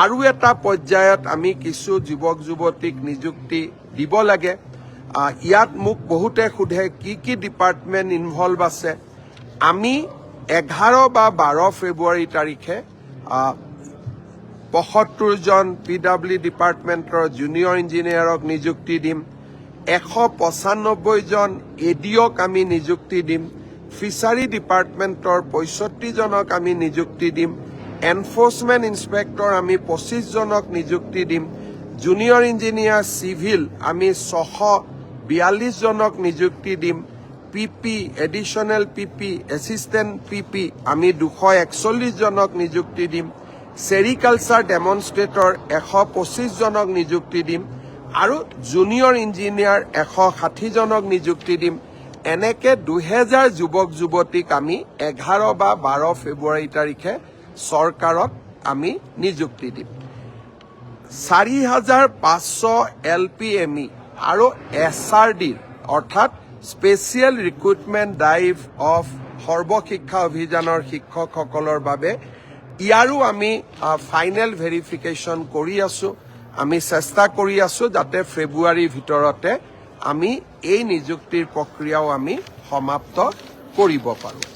আৰু এটা পৰ্যায়ত আমি কিছু যুৱক যুৱতীক নিযুক্তি দিব লাগে। ইয়াত মোক বহুতে সোধে কি ডিপাৰ্টমেণ্ট ইনভলভ আছে। আমি 11 বা 12 ফেব্ৰুৱাৰী তাৰিখে 75 জন PW ডিপাৰ্টমেণ্টৰ জুনিয়ৰ ইঞ্জিনিয়াৰক নিযুক্তি দিম। 195 জন এডিঅ'ক আমি নিযুক্তি দিম। ফিচাৰী ডিপাৰ্টমেণ্টৰ 65 জনক আমি নিযুক্তি দিম। এনফোৰ্সমেন্ট ইন্সপেক্টৰ আমি 25 জনক নিযুক্তি দিম। জুনিয়ৰ ইঞ্জিনিয়াৰ সিভিল আমি 642 জনক নিযুক্তি দিম। পিপি এডিশনেল পিপি এসিস্টেন্ট পিপি আমি 241 জনক নিযুক্তি দিম। সেৰিকালচাৰ ডেমনষ্ট্ৰেটৰ 125 জনক নিযুক্তি দিম আৰু জুনিয়ৰ ইঞ্জিনিয়াৰ 160 জনক নিযুক্তি দিম। এনেকে 2000 যুৱক যুৱতীক আমি 11 বা 12 ফেব্ৰুৱাৰী তাৰিখে চৰকাৰত আমি নিযুক্তি দিম। 4500 LPME আৰু SRDৰ অৰ্থাৎ স্পেচিয়েল ৰিক্ৰুটমেণ্ট ড্ৰাইভ অফ সৰ্বশিক্ষা অভিযানৰ শিক্ষকসকলৰ বাবে ইয়াৰো আমি ফাইনেল ভেৰিফিকেশ্যন কৰি আছো। আমি চেষ্টা কৰি আছো যাতে ফেব্ৰুৱাৰীৰ ভিতৰতে আমি এই নিযুক্তিৰ প্ৰক্ৰিয়াও আমি সমাপ্ত কৰিব পাৰোঁ।